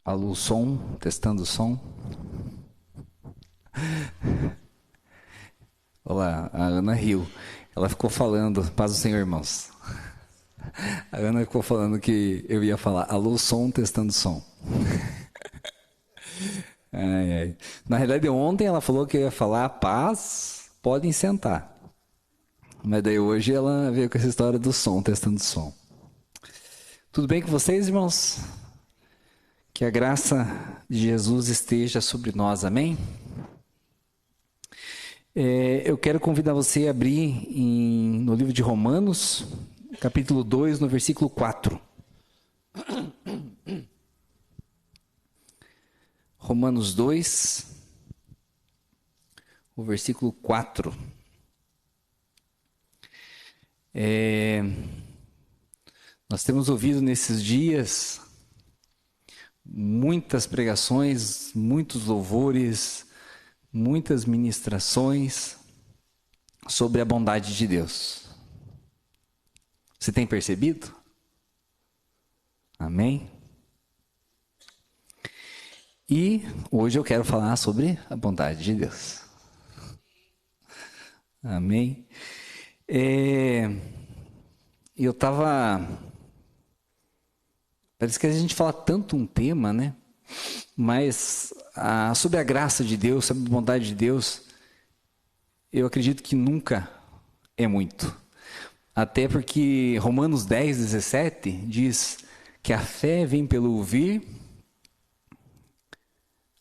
Alô, som, testando o som. Olá, a Ana riu. Ela ficou falando, paz do Senhor, irmãos. A Ana ficou falando que eu ia falar alô, som, testando som. Ai, ai. Na realidade, ontem ela falou que eu ia falar paz, podem sentar. Mas daí hoje ela veio com essa história do som, testando som. Tudo bem com vocês, irmãos? Que a graça de Jesus esteja sobre nós, amém? Eu quero convidar você a abrir no livro de Romanos, capítulo 2, no versículo 4. Romanos 2, o versículo 4. Nós temos ouvido nesses dias muitas pregações, muitos louvores, muitas ministrações sobre a bondade de Deus. Você tem percebido? Amém? E hoje eu quero falar sobre a bondade de Deus. Amém? Eu estava... Parece que a gente fala tanto um tema, né? Mas sobre a graça de Deus, sobre a bondade de Deus, eu acredito que nunca é muito. Até porque Romanos 10, 17 diz que a fé vem pelo ouvir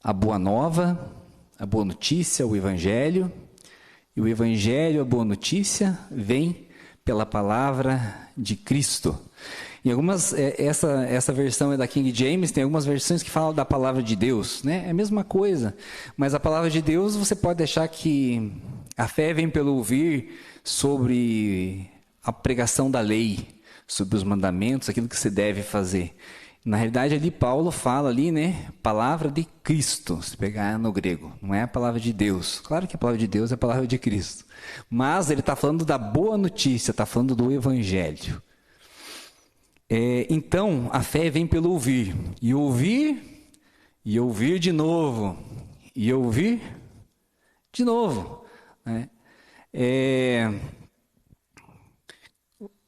a boa nova, a boa notícia, o evangelho. E o evangelho, a boa notícia, vem pela palavra de Cristo. Em algumas, essa versão é da King James, tem algumas versões que falam da palavra de Deus, né? É a mesma coisa, mas a palavra de Deus você pode deixar que a fé vem pelo ouvir sobre a pregação da lei, sobre os mandamentos, aquilo que você deve fazer. Na realidade ali Paulo fala ali, né? Palavra de Cristo, se pegar no grego, não é a palavra de Deus. Claro que a palavra de Deus é a palavra de Cristo, mas ele está falando da boa notícia, está falando do evangelho. Então, a fé vem pelo ouvir, e ouvir de novo, e ouvir de novo. Né?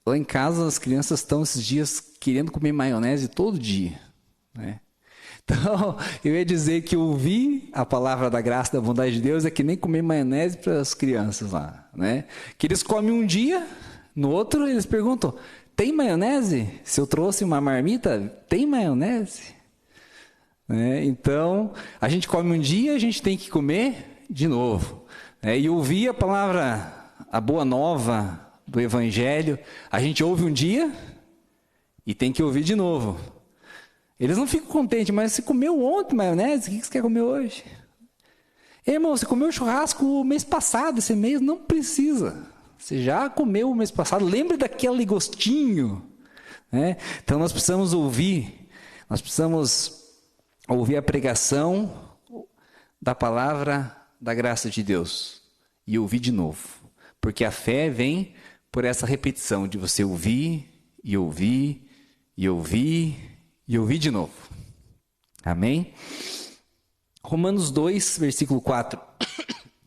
Lá em casa, as crianças estão esses dias querendo comer maionese todo dia. Né? Então, eu ia dizer que ouvir a palavra da graça e da bondade de Deus é que nem comer maionese para as crianças lá. Né? Que eles comem um dia, no outro eles perguntam... Tem maionese? Se eu trouxe uma marmita, tem maionese? Então, a gente come um dia, a gente tem que comer de novo. E ouvir a palavra, a boa nova do evangelho, a gente ouve um dia e tem que ouvir de novo. Eles não ficam contentes, mas você comeu ontem maionese, o que você quer comer hoje? Irmão, você comeu churrasco o mês passado, esse mês não precisa. Você já comeu o mês passado, lembre daquele gostinho. Né? Então nós precisamos ouvir a pregação da palavra da graça de Deus e ouvir de novo. Porque a fé vem por essa repetição de você ouvir e ouvir e ouvir e ouvir de novo. Amém? Romanos 2, versículo 4,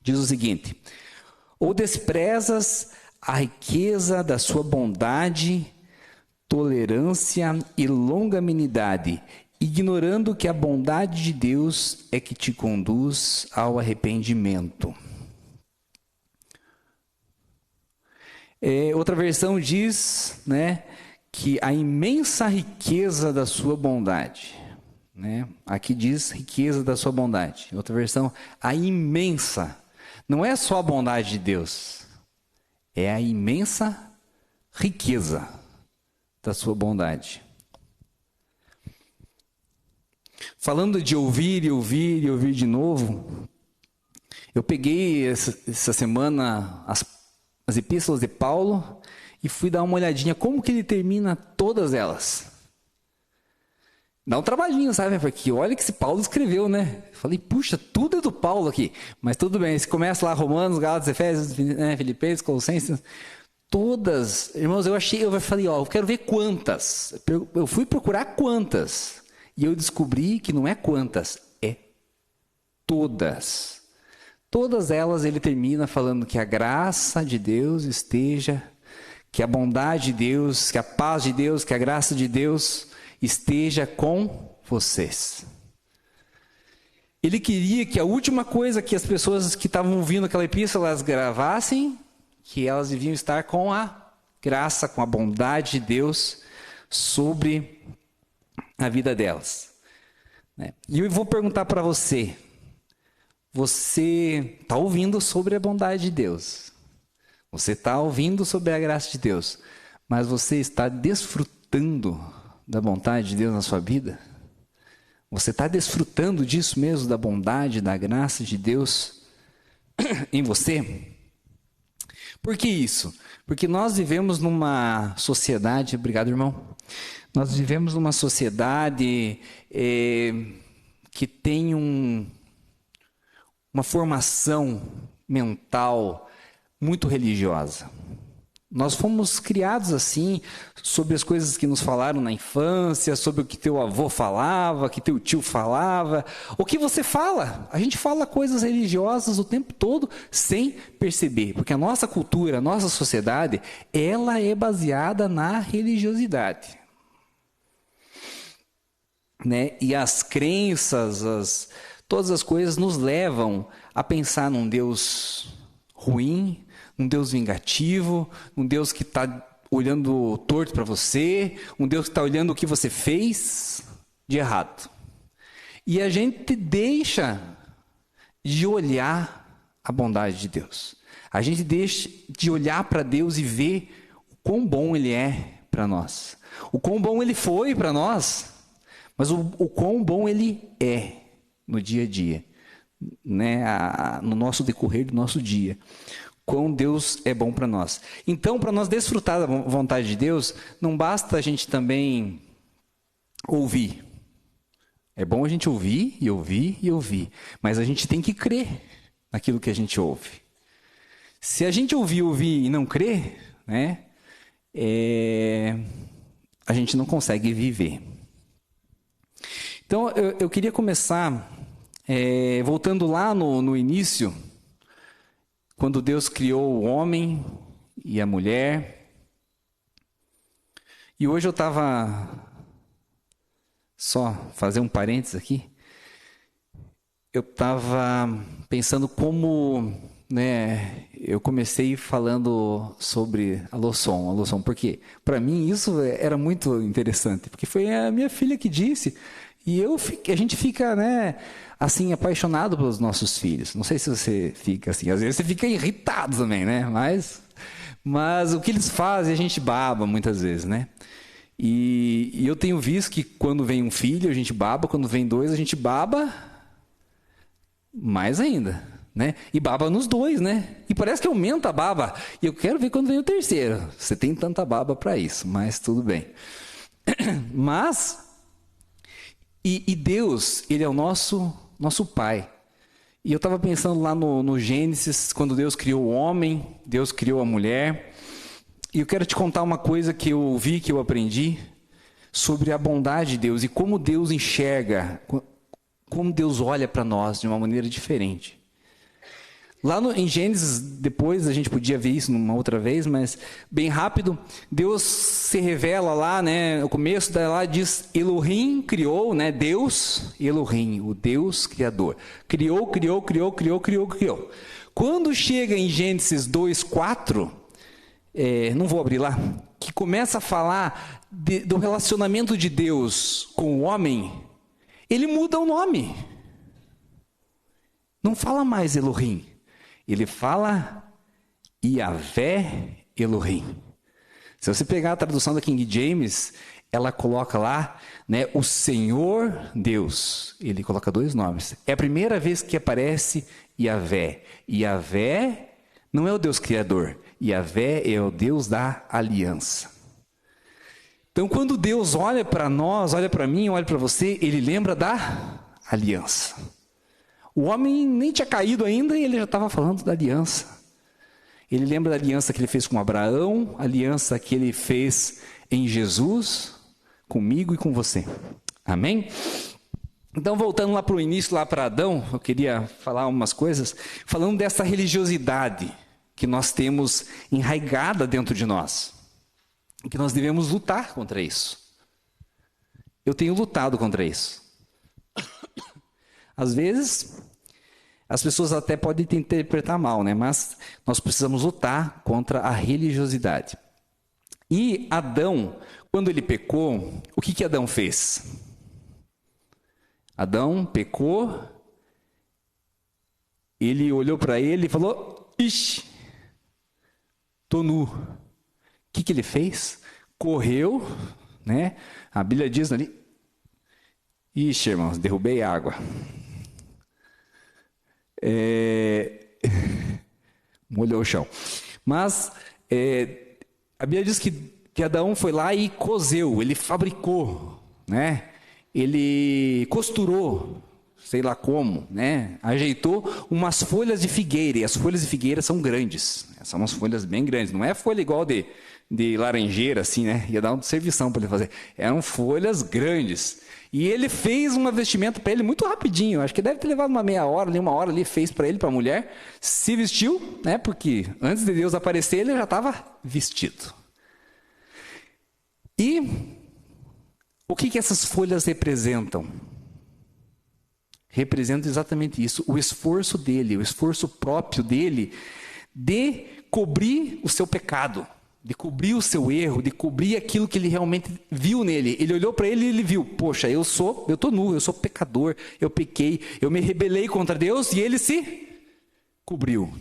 diz o seguinte... Ou desprezas a riqueza da sua bondade, tolerância e longanimidade, ignorando que a bondade de Deus é que te conduz ao arrependimento. Outra versão diz, né, que a imensa riqueza da sua bondade. Né? Aqui diz riqueza da sua bondade. Outra versão, a imensa. Não é só a bondade de Deus, é a imensa riqueza da sua bondade. Falando de ouvir e ouvir e ouvir de novo, eu peguei essa semana as epístolas de Paulo e fui dar uma olhadinha como que ele termina todas elas. Dá um trabalhinho, sabe? Porque olha que esse Paulo escreveu, né? Falei, puxa, tudo é do Paulo aqui. Mas tudo bem, você começa lá, Romanos, Gálatas, Efésios, né, Filipenses, Colossenses, todas. Irmãos, eu falei, eu quero ver quantas. Eu fui procurar quantas. E eu descobri que não é quantas, é todas. Todas elas ele termina falando que a graça de Deus esteja, que a bondade de Deus, que a paz de Deus, que a graça de Deus esteja com vocês. Ele queria que a última coisa que as pessoas que estavam ouvindo aquela epístola elas gravassem, que elas deviam estar com a graça, com a bondade de Deus sobre a vida delas. E eu vou perguntar para você, você está ouvindo sobre a bondade de Deus? Você está ouvindo sobre a graça de Deus, mas você está desfrutando da bondade de Deus na sua vida? Você está desfrutando disso mesmo, da bondade, da graça de Deus em você? Por que isso? Porque nós vivemos numa sociedade, obrigado irmão, nós vivemos numa sociedade que tem uma formação mental muito religiosa. Nós fomos criados assim, sobre as coisas que nos falaram na infância, sobre o que teu avô falava, que teu tio falava. O que você fala? A gente fala coisas religiosas o tempo todo sem perceber, porque a nossa cultura, a nossa sociedade, ela é baseada na religiosidade. E as crenças, todas as coisas nos levam a pensar num Deus ruim, um Deus vingativo, um Deus que está olhando torto para você, um Deus que está olhando o que você fez de errado. E a gente deixa de olhar a bondade de Deus. A gente deixa de olhar para Deus e ver o quão bom Ele é para nós. O quão bom Ele foi para nós, mas o quão bom Ele é no dia a dia, no nosso decorrer do nosso dia. Quão Deus é bom para nós. Então, para nós desfrutar da vontade de Deus, não basta a gente também ouvir. É bom a gente ouvir e ouvir e ouvir, mas a gente tem que crer naquilo que a gente ouve. Se a gente ouvir e não crer, a gente não consegue viver. Então, eu queria começar voltando lá no início, quando Deus criou o homem e a mulher. E hoje eu estava, só fazer um parênteses aqui, eu estava pensando como, eu comecei falando sobre a Lossom, porque para mim isso era muito interessante, porque foi a minha filha que disse, e a gente fica, assim, apaixonado pelos nossos filhos. Não sei se você fica assim, às vezes você fica irritado também, mas o que eles fazem a gente baba muitas vezes, E eu tenho visto que quando vem um filho a gente baba, quando vem dois a gente baba mais ainda, E baba nos dois, E parece que aumenta a baba. E eu quero ver quando vem o terceiro. Você tem tanta baba para isso, mas tudo bem. Mas e Deus, Ele é o nosso Pai. E eu estava pensando lá no Gênesis, quando Deus criou o homem, Deus criou a mulher. E eu quero te contar uma coisa que eu vi, que eu aprendi, sobre a bondade de Deus e como Deus enxerga, como Deus olha para nós de uma maneira diferente. Lá em Gênesis, depois a gente podia ver isso numa outra vez, mas bem rápido, Deus se revela lá, o começo lá diz, Elohim criou, Deus, Elohim, o Deus Criador. Criou. Quando chega em Gênesis 2:4, não vou abrir lá, que começa a falar do relacionamento de Deus com o homem, ele muda o nome. Não fala mais Elohim. Ele fala Yahvé Elohim. Se você pegar a tradução da King James, ela coloca lá, o Senhor Deus. Ele coloca dois nomes. É a primeira vez que aparece Yahvé. Yahvé não é o Deus Criador. Yahvé é o Deus da aliança. Então, quando Deus olha para nós, olha para mim, olha para você, Ele lembra da aliança. O homem nem tinha caído ainda e ele já estava falando da aliança. Ele lembra da aliança que ele fez com Abraão, a aliança que ele fez em Jesus, comigo e com você. Amém? Então, voltando lá para o início, lá para Adão, eu queria falar umas coisas, falando dessa religiosidade que nós temos enraigada dentro de nós, que nós devemos lutar contra isso. Eu tenho lutado contra isso. Às vezes, as pessoas até podem interpretar mal, né? Mas nós precisamos lutar contra a religiosidade. E Adão, quando ele pecou, o que Adão fez? Adão pecou, ele olhou para ele e falou, ixi, tô nu. O que ele fez? Correu, né? A Bíblia diz ali, ixi, irmãos, derrubei água. Molhou o chão. Mas a Bíblia diz que Adão foi lá e coseu, ele fabricou, né? Ele costurou, sei lá como, né? Ajeitou umas folhas de figueira, e as folhas de figueira são grandes, são umas folhas bem grandes, não é folha igual de laranjeira, assim, né? Ia dar uma servição para ele fazer, eram folhas grandes. E ele fez uma vestimenta para ele muito rapidinho, acho que deve ter levado uma meia hora, ali, 1 hora ali, fez para ele, para a mulher, se vestiu, né? Porque antes de Deus aparecer, ele já estava vestido. E o que essas folhas representam? Representam exatamente isso, o esforço dele, o esforço próprio dele de cobrir o seu pecado, de cobrir o seu erro, de cobrir aquilo que ele realmente viu nele. Ele olhou para ele e ele viu, poxa, eu estou nu, eu sou pecador, eu pequei, eu me rebelei contra Deus e ele se cobriu.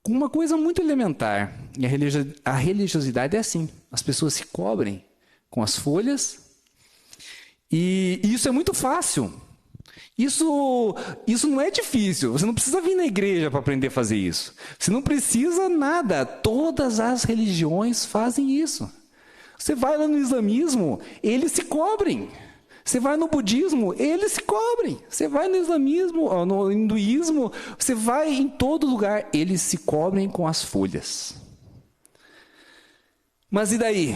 Com uma coisa muito elementar, e a religiosidade é assim, as pessoas se cobrem com as folhas, e isso é muito fácil. Isso não é difícil. Você não precisa vir na igreja para aprender a fazer isso. Você não precisa nada. Todas as religiões fazem isso. Você vai lá no islamismo, eles se cobrem. Você vai no budismo, eles se cobrem. Você vai no islamismo, no hinduísmo, você vai em todo lugar, eles se cobrem com as folhas. Mas e daí?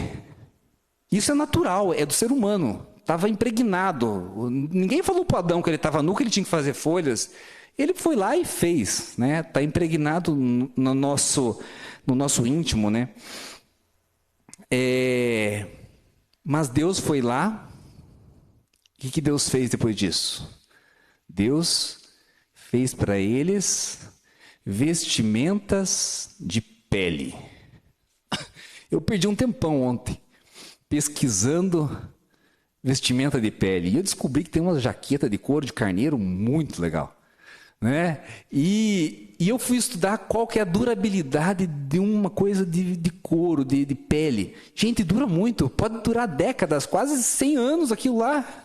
Isso é natural, é do ser humano. Estava impregnado. Ninguém falou para Adão que ele estava nu, que ele tinha que fazer folhas. Ele foi lá e fez, né? Está impregnado no nosso íntimo, né? Mas Deus foi lá. O que Deus fez depois disso? Deus fez para eles vestimentas de pele. Eu perdi um tempão ontem pesquisando vestimenta de pele. E eu descobri que tem uma jaqueta de couro de carneiro muito legal, né? E eu fui estudar qual que é a durabilidade de uma coisa de couro, de pele. Gente, dura muito, pode durar décadas, quase 100 anos aquilo lá.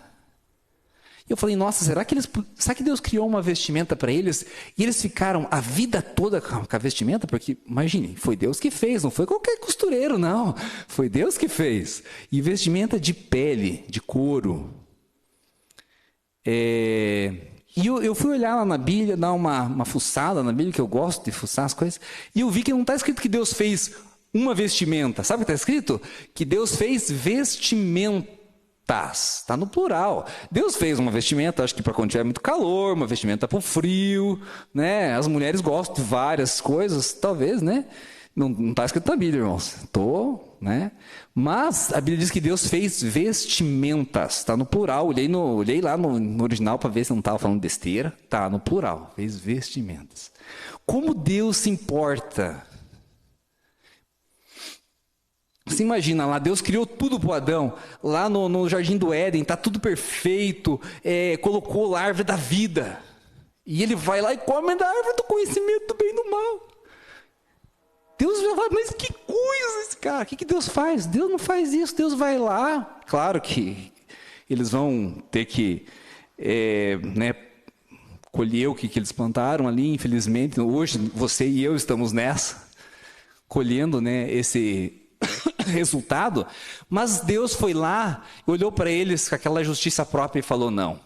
E eu falei, nossa, será que Deus criou uma vestimenta para eles e eles ficaram a vida toda com a vestimenta? Porque, imagine, foi Deus que fez, não foi qualquer costureiro, não. Foi Deus que fez. E vestimenta de pele, de couro. E eu fui olhar lá na Bíblia, dar uma fuçada na Bíblia, que eu gosto de fuçar as coisas, e eu vi que não está escrito que Deus fez uma vestimenta. Sabe o que está escrito? Que Deus fez vestimenta. Está no plural. Deus fez uma vestimenta, acho que para quando tiver muito calor, uma vestimenta para o frio, né? As mulheres gostam de várias coisas, talvez, né? Não está escrito na Bíblia, irmãos. Né? Mas a Bíblia diz que Deus fez vestimentas, está no plural. Olhei lá no original para ver se não estava falando besteira. Está no plural, fez vestimentas. Como Deus se importa? Você imagina lá, Deus criou tudo para o Adão, lá no Jardim do Éden, está tudo perfeito, colocou lá a árvore da vida. E ele vai lá e come da árvore do conhecimento do bem e do mal. Deus vai lá, mas que coisa esse cara, o que Deus faz? Deus não faz isso, Deus vai lá. Claro que eles vão ter que colher o que eles plantaram ali, infelizmente. Hoje você e eu estamos nessa, colhendo, né, esse resultado, mas Deus foi lá, olhou para eles com aquela justiça própria e falou, não,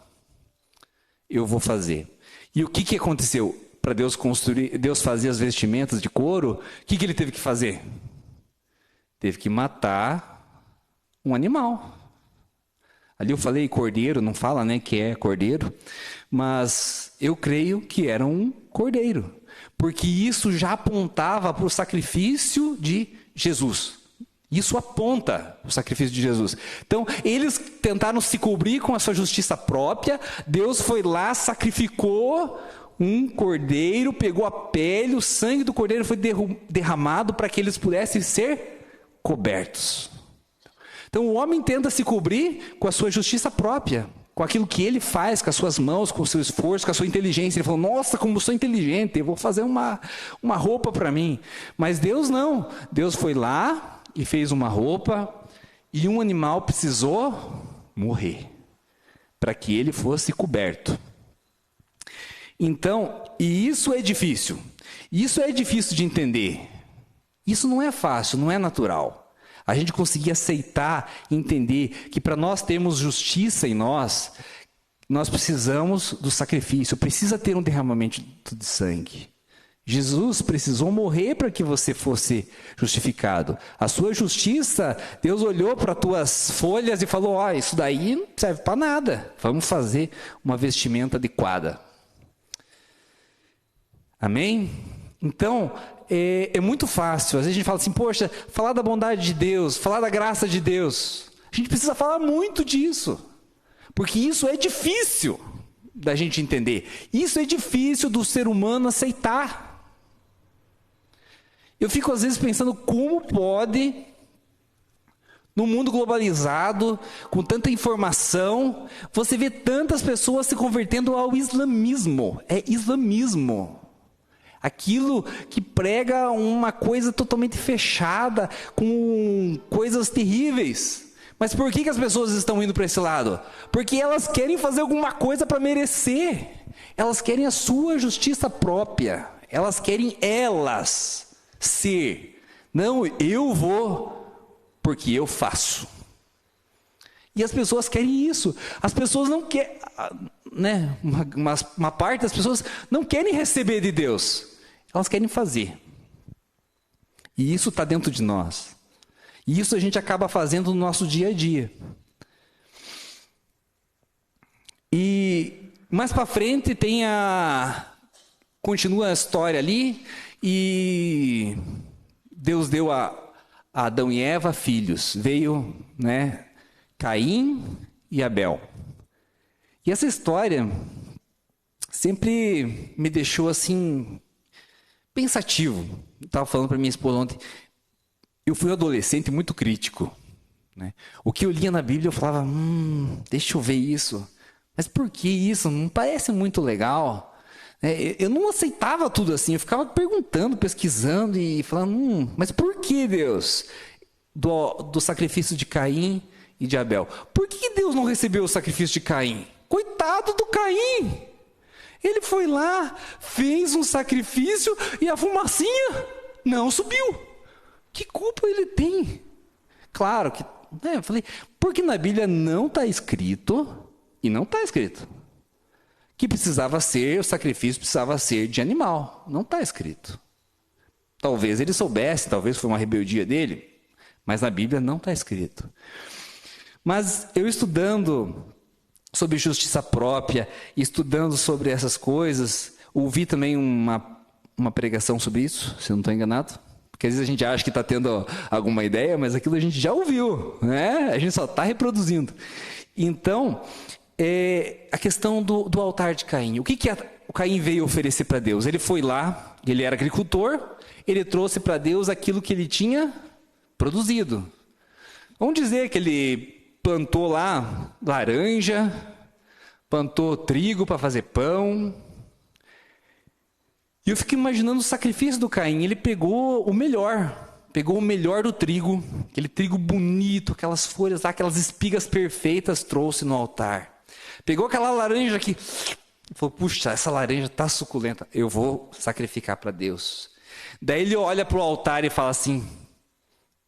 eu vou fazer. E o que aconteceu? Para Deus construir, Deus fazer as vestimentas de couro, o que ele teve que fazer? Teve que matar um animal. Ali eu falei cordeiro, não fala, né, que é cordeiro, mas eu creio que era um cordeiro, porque isso já apontava para o sacrifício de Jesus. Isso aponta o sacrifício de Jesus. Então, eles tentaram se cobrir com a sua justiça própria. Deus foi lá, sacrificou um cordeiro, pegou a pele, o sangue do cordeiro foi derramado para que eles pudessem ser cobertos. Então, o homem tenta se cobrir com a sua justiça própria, com aquilo que ele faz, com as suas mãos, com o seu esforço, com a sua inteligência. Ele falou, nossa, como eu sou inteligente, eu vou fazer uma roupa para mim. Mas Deus não. Deus foi lá e fez uma roupa, e um animal precisou morrer para que ele fosse coberto. Então, e isso é difícil. Isso é difícil de entender. Isso não é fácil, não é natural. A gente conseguir aceitar, entender que para nós termos justiça em nós precisamos do sacrifício, precisa ter um derramamento de sangue. Jesus precisou morrer para que você fosse justificado. A sua justiça, Deus olhou para as tuas folhas e falou, isso daí não serve para nada. Vamos fazer uma vestimenta adequada. Amém? Então, é muito fácil. Às vezes a gente fala assim, poxa, falar da bondade de Deus, falar da graça de Deus. A gente precisa falar muito disso. Porque isso é difícil da gente entender. Isso é difícil do ser humano aceitar. Eu fico às vezes pensando como pode, no mundo globalizado, com tanta informação, você vê tantas pessoas se convertendo ao islamismo. É islamismo. Aquilo que prega uma coisa totalmente fechada, com coisas terríveis. Mas por que as pessoas estão indo para esse lado? Porque elas querem fazer alguma coisa para merecer. Elas querem a sua justiça própria. Elas querem ser. Não, eu vou porque eu faço. E as pessoas querem isso. As pessoas não querem, né? Uma parte das pessoas não querem receber de Deus. Elas querem fazer. E isso está dentro de nós. E isso a gente acaba fazendo no nosso dia a dia. E mais para frente continua a história ali, e Deus deu a Adão e Eva filhos. Veio, né, Caim e Abel. E essa história sempre me deixou assim pensativo. Estava falando para minha esposa ontem. Eu fui um adolescente muito crítico, né? O que eu lia na Bíblia eu falava, deixa eu ver isso. Mas por que isso? Não parece muito legal. Eu não aceitava tudo assim. Eu ficava perguntando, pesquisando e falando, mas por que Deus? Do sacrifício de Caim e de Abel. Por que Deus não recebeu o sacrifício de Caim? Coitado do Caim! Ele foi lá, fez um sacrifício e a fumacinha não subiu. Que culpa ele tem? Claro que, eu falei, porque na Bíblia não está escrito, e não está escrito, que o sacrifício precisava ser de animal. Não está escrito. Talvez ele soubesse, talvez foi uma rebeldia dele, mas na Bíblia não está escrito. Mas eu estudando sobre justiça própria, estudando sobre essas coisas, ouvi também uma pregação sobre isso, se eu não estou enganado. Porque às vezes a gente acha que está tendo alguma ideia, mas aquilo a gente já ouviu, né? A gente só está reproduzindo. Então, a questão do altar de Caim. O que o Caim veio oferecer para Deus? Ele foi lá, ele era agricultor, ele trouxe para Deus aquilo que ele tinha produzido. Vamos dizer que ele plantou lá laranja, plantou trigo para fazer pão. E eu fico imaginando o sacrifício do Caim. Ele pegou o melhor do trigo, aquele trigo bonito, aquelas folhas lá, aquelas espigas perfeitas, trouxe no altar. Pegou aquela laranja aqui, falou, puxa, essa laranja está suculenta, eu vou sacrificar para Deus. Daí ele olha para o altar e fala assim,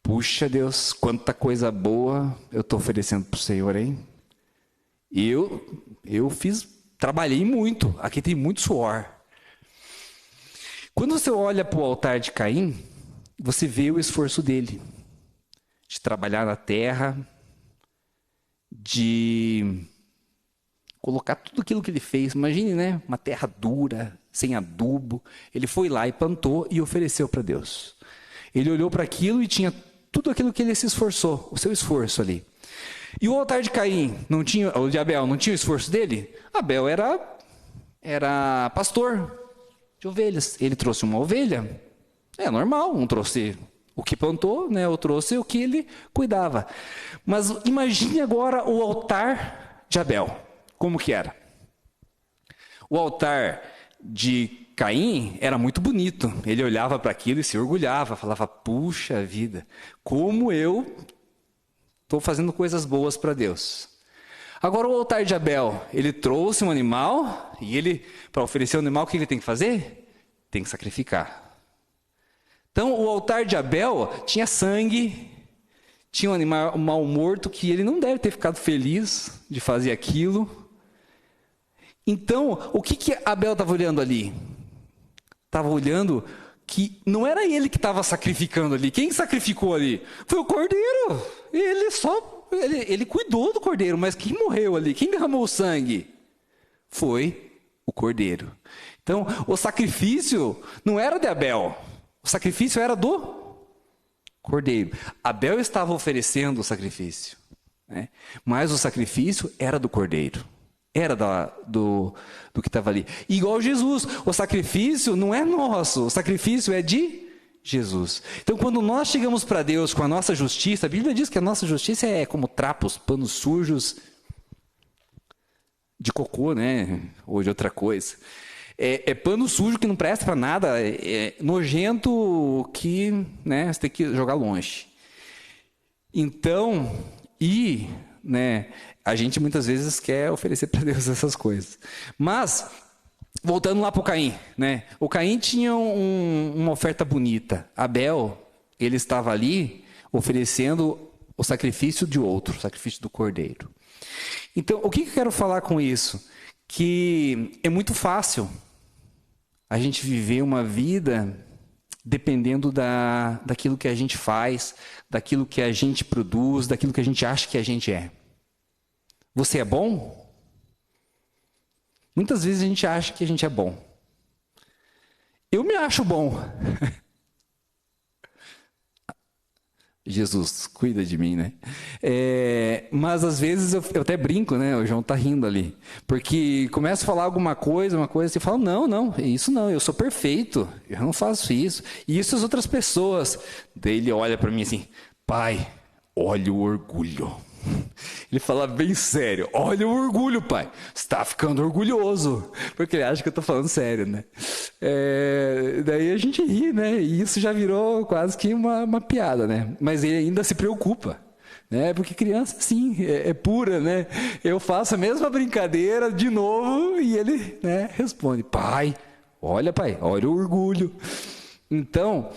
puxa Deus, quanta coisa boa eu estou oferecendo para o Senhor, hein? Eu trabalhei muito, aqui tem muito suor. Quando você olha para o altar de Caim, você vê o esforço dele, de trabalhar na terra, de colocar tudo aquilo que ele fez. Imagine, né? Uma terra dura, sem adubo. Ele foi lá e plantou e ofereceu para Deus. Ele olhou para aquilo e tinha tudo aquilo que ele se esforçou, o seu esforço ali. E o altar de Caim, não tinha, o de Abel, não tinha o esforço dele? Abel era pastor de ovelhas. Ele trouxe uma ovelha. É normal, um trouxe o que plantou, né? Outro trouxe o que ele cuidava. Mas imagine agora o altar de Abel. Como que era? O altar de Caim era muito bonito. Ele olhava para aquilo e se orgulhava, falava: puxa vida, como eu estou fazendo coisas boas para Deus. Agora o altar de Abel, ele trouxe um animal e ele, para oferecer o animal, o que ele tem que fazer? Tem que sacrificar. Então o altar de Abel tinha sangue, tinha um animal mal morto que ele não deve ter ficado feliz de fazer aquilo. Então, o que Abel estava olhando ali? Estava olhando que não era ele que estava sacrificando ali. Quem sacrificou ali? Foi o cordeiro. Ele cuidou do cordeiro, mas quem morreu ali? Quem derramou o sangue? Foi o cordeiro. Então, o sacrifício não era de Abel. O sacrifício era do cordeiro. Abel estava oferecendo o sacrifício, né? Mas o sacrifício era do cordeiro. Era do que estava ali. Igual Jesus, o sacrifício não é nosso, o sacrifício é de Jesus. Então, quando nós chegamos para Deus com a nossa justiça, a Bíblia diz que a nossa justiça é como trapos, panos sujos de cocô, né? Ou de outra coisa. É pano sujo que não presta para nada, é nojento que, né, você tem que jogar longe. Então, né, a gente muitas vezes quer oferecer para Deus essas coisas. Mas, voltando lá para o Caim, né? O Caim tinha uma oferta bonita. Abel, ele estava ali oferecendo o sacrifício de outro, o sacrifício do cordeiro. Então, o que eu quero falar com isso? Que é muito fácil a gente viver uma vida dependendo daquilo que a gente faz, daquilo que a gente produz, daquilo que a gente acha que a gente é. Você é bom? Muitas vezes a gente acha que a gente é bom. Eu me acho bom. Jesus, cuida de mim, né? Mas às vezes eu até brinco, né? O João tá rindo ali. Porque começa a falar uma coisa, você fala: não, isso não, eu sou perfeito, eu não faço isso. E isso as outras pessoas. Daí ele olha para mim assim: pai, olha o orgulho. Ele fala bem sério: olha o orgulho, pai. Você está ficando orgulhoso. Porque ele acha que eu estou falando sério, né? Daí a gente ri, né? E isso já virou quase que uma piada, né? Mas ele ainda se preocupa, né? Porque criança, sim, é pura, né? Eu faço a mesma brincadeira de novo e ele, né, responde: pai, olha o orgulho. Então,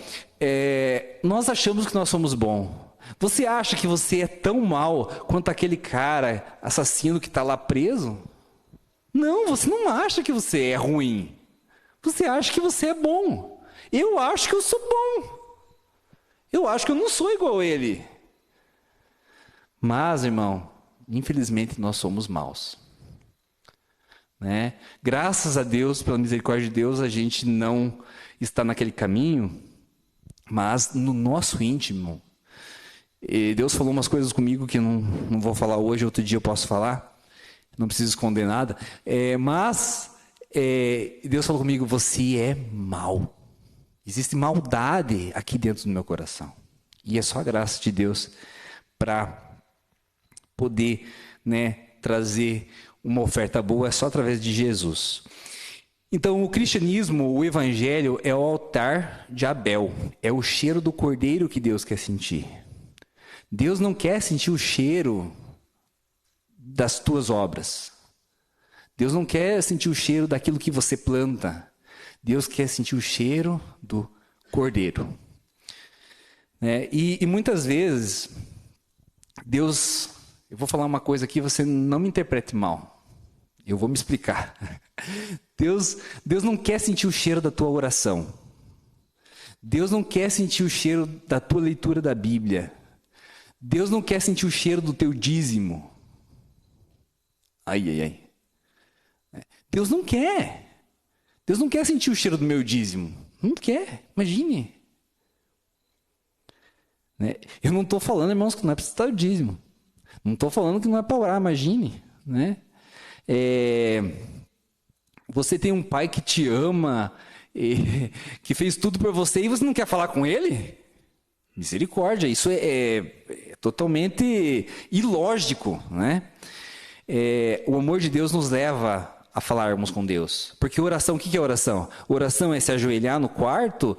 nós achamos que nós somos bons. Você acha que você é tão mal quanto aquele cara assassino que está lá preso? Não, você não acha que você é ruim. Você acha que você é bom. Eu acho que eu sou bom. Eu acho que eu não sou igual a ele. Mas, irmão, infelizmente nós somos maus, né? Graças a Deus, pela misericórdia de Deus, a gente não está naquele caminho, mas no nosso íntimo, e Deus falou umas coisas comigo que não vou falar hoje, outro dia eu posso falar, não preciso esconder nada, mas Deus falou comigo: você é mau, existe maldade aqui dentro do meu coração, e é só a graça de Deus para poder, né, trazer uma oferta boa, é só através de Jesus. Então, o cristianismo, o evangelho, é o altar de Abel, é o cheiro do cordeiro que Deus quer sentir. Deus não quer sentir o cheiro das tuas obras. Deus não quer sentir o cheiro daquilo que você planta. Deus quer sentir o cheiro do cordeiro. E muitas vezes, Deus... Eu vou falar uma coisa aqui, você não me interprete mal. Eu vou me explicar. Deus não quer sentir o cheiro da tua oração. Deus não quer sentir o cheiro da tua leitura da Bíblia. Deus não quer sentir o cheiro do teu dízimo. Ai, ai, ai. Deus não quer. Deus não quer sentir o cheiro do meu dízimo. Não quer, imagine. Né? Eu não estou falando, irmãos, que não é para citar o dízimo. Não estou falando que não é para orar, imagine. Né? Você tem um pai que te ama, que fez tudo por você e você não quer falar com ele? Misericórdia, isso é totalmente ilógico, né? O amor de Deus nos leva a falarmos com Deus. Porque oração, o que é oração? Oração é se ajoelhar no quarto,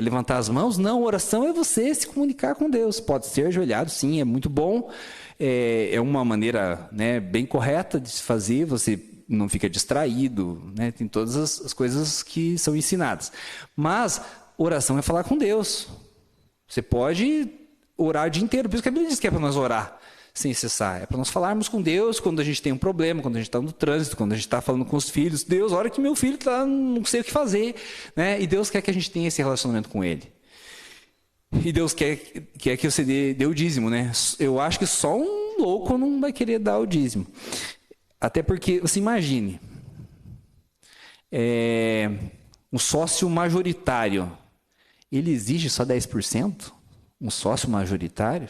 levantar as mãos? Não, oração é você se comunicar com Deus. Pode ser ajoelhado, sim, é muito bom. É uma maneira, né, bem correta de se fazer, você não fica distraído, né? Tem todas as coisas que são ensinadas. Mas oração é falar com Deus. Você pode orar o dia inteiro, por isso que a Bíblia diz que é para nós orar sem cessar. É para nós falarmos com Deus quando a gente tem um problema, quando a gente está no trânsito, quando a gente está falando com os filhos. Deus, olha que meu filho está, não sei o que fazer. Né? E Deus quer que a gente tenha esse relacionamento com Ele. E Deus quer que você dê o dízimo. Né? Eu acho que só um louco não vai querer dar o dízimo. Até porque, você imagine, um sócio majoritário, ele exige só 10%? Um sócio majoritário?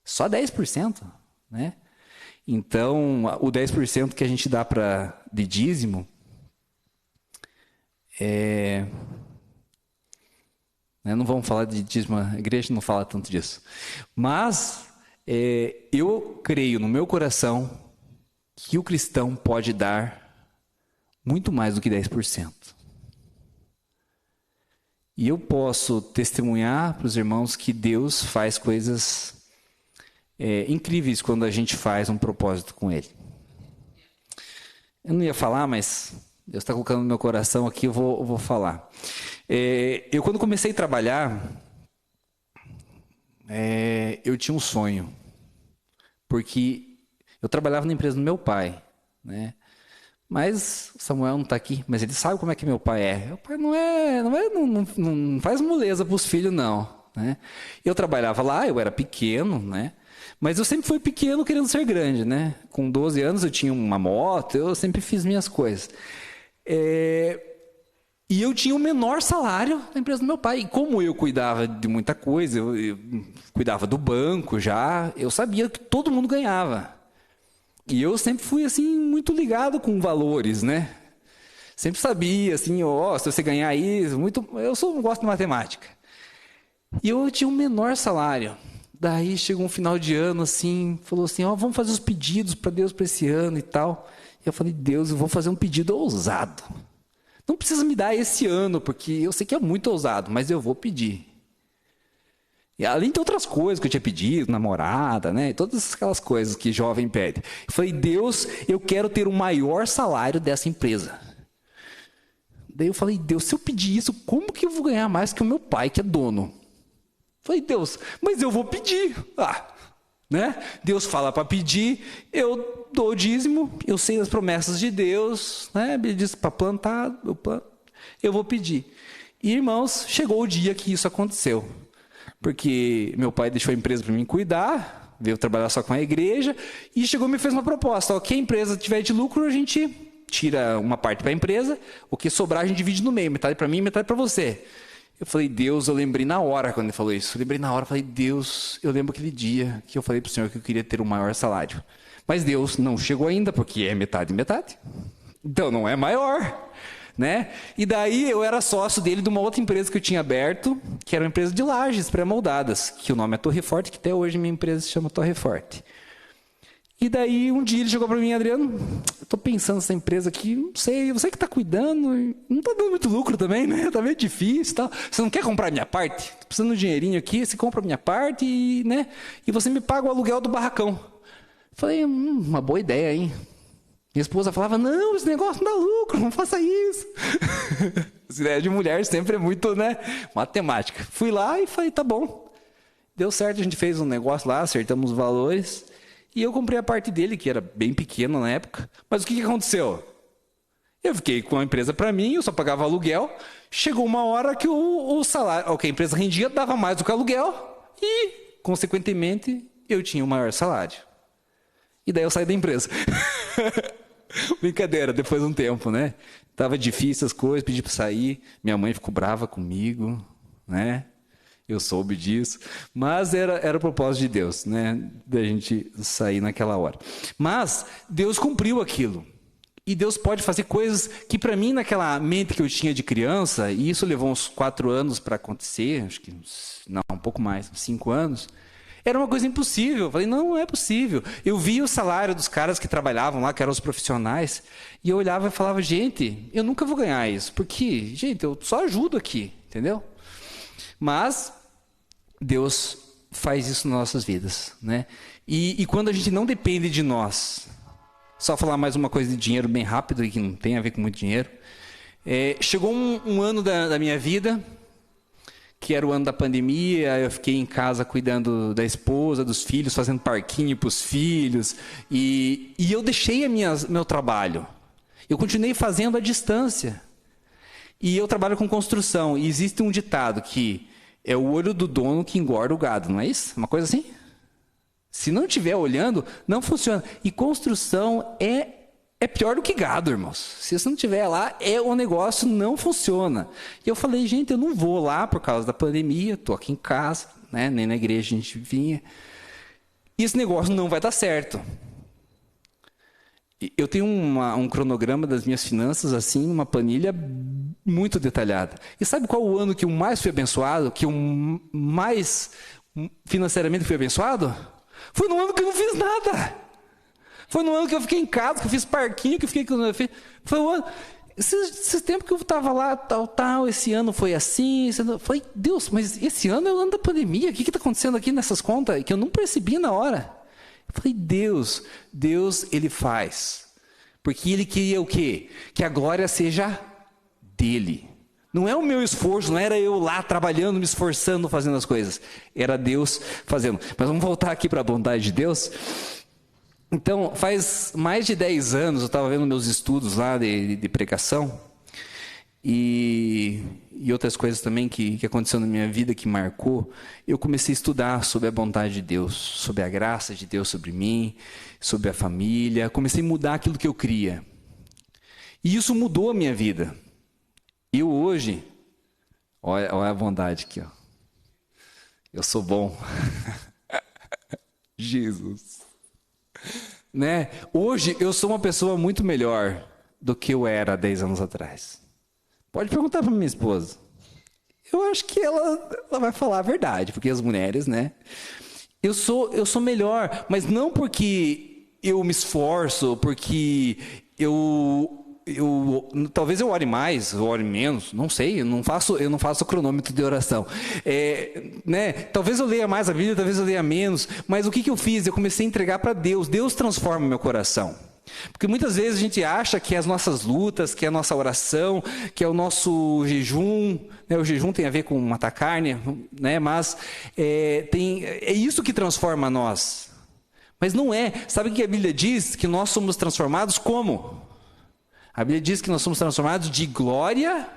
Só 10%, né? Então, o 10% que a gente dá de dízimo não vamos falar de dízimo, a igreja não fala tanto disso. Mas eu creio no meu coração que o cristão pode dar muito mais do que 10%. E eu posso testemunhar para os irmãos que Deus faz coisas incríveis quando a gente faz um propósito com Ele. Eu não ia falar, mas Deus está colocando no meu coração aqui, eu vou falar. Eu, quando comecei a trabalhar, eu tinha um sonho. Porque eu trabalhava na empresa do meu pai, né? Mas o Samuel não está aqui, mas ele sabe como é que meu pai é. Meu pai não faz moleza para os filhos, não. Né? Eu trabalhava lá, eu era pequeno, né? Mas eu sempre fui pequeno querendo ser grande, né? Com 12 anos eu tinha uma moto, eu sempre fiz minhas coisas. E eu tinha o menor salário da empresa do meu pai. E como eu cuidava de muita coisa, eu cuidava do banco já, eu sabia que todo mundo ganhava. E eu sempre fui, assim, muito ligado com valores, né? Sempre sabia, assim, se você ganhar isso, eu gosto de matemática. E eu tinha um menor salário. Daí chegou um final de ano, assim, falou assim, vamos fazer os pedidos para Deus para esse ano e tal. E eu falei, Deus, eu vou fazer um pedido ousado. Não precisa me dar esse ano, porque eu sei que é muito ousado, mas eu vou pedir. E além de outras coisas que eu tinha pedido, namorada, né? Todas aquelas coisas que jovem pede. Eu falei, Deus, eu quero ter o maior salário dessa empresa. Daí eu falei, Deus, se eu pedir isso, como que eu vou ganhar mais que o meu pai, que é dono? Eu falei, Deus, mas eu vou pedir. Né? Deus fala para pedir, eu dou o dízimo, eu sei as promessas de Deus, né? Ele diz para plantar, eu vou pedir. E, irmãos, chegou o dia que isso aconteceu. Porque meu pai deixou a empresa para mim cuidar, veio trabalhar só com a igreja, e chegou e me fez uma proposta. Que a empresa tiver de lucro, a gente tira uma parte para a empresa, o que sobrar a gente divide no meio, metade para mim e metade para você. Eu falei, Deus, eu lembrei na hora quando ele falou isso. Eu lembrei na hora, falei, Deus, eu lembro aquele dia que eu falei para o Senhor que eu queria ter um maior salário. Mas Deus não chegou ainda, porque é metade e metade. Então não é maior. Né? E daí eu era sócio dele de uma outra empresa que eu tinha aberto, que era uma empresa de lajes pré-moldadas, que o nome é Torre Forte, que até hoje minha empresa se chama Torre Forte. E daí um dia ele chegou para mim, Adriano, eu estou pensando nessa empresa aqui, não sei, você que está cuidando, não está dando muito lucro também, né? Está meio difícil, tal. Você não quer comprar a minha parte? Estou precisando de um dinheirinho aqui, você compra a minha parte né? E você me paga o aluguel do barracão. Falei, uma boa ideia, hein? Minha esposa falava, não, esse negócio não dá lucro, não faça isso. Essa ideia de mulher sempre é muito, né, matemática. Fui lá e falei, tá bom. Deu certo, a gente fez um negócio lá, acertamos os valores. E eu comprei a parte dele, que era bem pequena na época. Mas o que aconteceu? Eu fiquei com a empresa para mim, eu só pagava aluguel. Chegou uma hora que o salário, que a empresa rendia, dava mais do que o aluguel. E, consequentemente, eu tinha o maior salário. E daí eu saí da empresa. Brincadeira, depois de um tempo, né? Tava difícil as coisas, pedi para sair. Minha mãe ficou brava comigo, né? Eu soube disso. Mas era o propósito de Deus, né? Da gente sair naquela hora. Mas Deus cumpriu aquilo. E Deus pode fazer coisas que para mim, naquela mente que eu tinha de criança, e isso levou uns 4 anos para acontecer, acho que um pouco mais, uns 5 anos, era uma coisa impossível. Eu falei, não é possível. Eu via o salário dos caras que trabalhavam lá, que eram os profissionais, e eu olhava e falava, gente, eu nunca vou ganhar isso, porque, gente, eu só ajudo aqui, entendeu? Mas Deus faz isso nas nossas vidas, né? E quando a gente não depende de nós, só falar mais uma coisa de dinheiro bem rápido, que não tem a ver com muito dinheiro. Chegou um ano da minha vida, que era o ano da pandemia, eu fiquei em casa cuidando da esposa, dos filhos, fazendo parquinho para os filhos, e eu deixei meu trabalho. Eu continuei fazendo à distância. E eu trabalho com construção, e existe um ditado que é o olho do dono que engorda o gado, não é isso? Uma coisa assim? Se não estiver olhando, não funciona. E construção é pior do que gado, irmãos. Se você não estiver lá, o negócio não funciona. E eu falei, gente, eu não vou lá por causa da pandemia, estou aqui em casa, né? Nem na igreja a gente vinha. E esse negócio não vai dar certo. Eu tenho um cronograma das minhas finanças, assim, uma planilha muito detalhada. E sabe qual o ano que eu mais fui abençoado? Que eu mais financeiramente fui abençoado? Foi no ano que eu não fiz nada. Foi no ano que eu fiquei em casa, que eu fiz parquinho, que eu fiquei... Foi o ano... Esse tempo que eu estava lá, tal, esse ano foi assim... Falei, Deus, mas esse ano é o ano da pandemia. O que está acontecendo aqui nessas contas? Que eu não percebi na hora. Eu falei, Deus, Ele faz. Porque Ele queria o quê? Que a glória seja dEle. Não é o meu esforço, não era eu lá trabalhando, me esforçando, fazendo as coisas. Era Deus fazendo. Mas vamos voltar aqui para a bondade de Deus. Então, faz mais de 10 anos, eu estava vendo meus estudos lá de pregação. E outras coisas também que aconteceu na minha vida, que marcou. Eu comecei a estudar sobre a bondade de Deus, sobre a graça de Deus sobre mim, sobre a família. Comecei a mudar aquilo que eu cria. E isso mudou a minha vida. Eu hoje, olha a bondade aqui, ó. Eu sou bom. Jesus. Né? Hoje eu sou uma pessoa muito melhor do que eu era 10 anos atrás. Pode perguntar para minha esposa. Eu acho que ela vai falar a verdade, porque as mulheres, né? Eu sou melhor, mas não porque eu me esforço, porque talvez eu ore mais, eu ore menos, não sei, eu não faço cronômetro de oração. Né? Talvez eu leia mais a Bíblia, talvez eu leia menos, mas o que eu fiz? Eu comecei a entregar para Deus. Deus transforma o meu coração. Porque muitas vezes a gente acha que as nossas lutas, que a nossa oração, que é o nosso jejum, né? O jejum tem a ver com matar carne, né? Mas é isso que transforma nós. Mas não é. Sabe o que a Bíblia diz? Que nós somos transformados como? A Bíblia diz que nós somos transformados de glória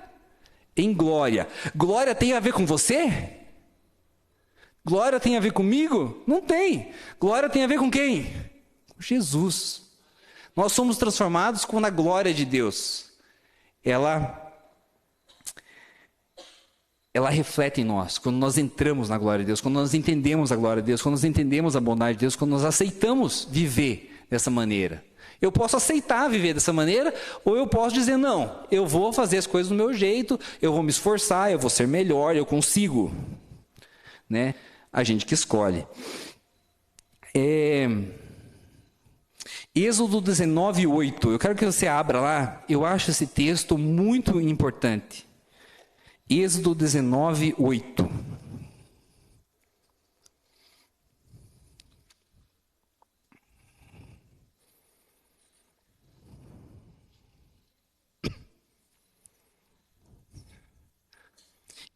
em glória. Glória tem a ver com você? Glória tem a ver comigo? Não tem. Glória tem a ver com quem? Com Jesus. Nós somos transformados quando a glória de Deus, ela reflete em nós. Quando nós entramos na glória de Deus, quando nós entendemos a glória de Deus, quando nós entendemos a bondade de Deus, quando nós aceitamos viver dessa maneira. Eu posso aceitar viver dessa maneira, ou eu posso dizer, não, eu vou fazer as coisas do meu jeito, eu vou me esforçar, eu vou ser melhor, eu consigo. Né? A gente que escolhe. Êxodo 19:8. Eu quero que você abra lá. Eu acho esse texto muito importante. Êxodo 19:8.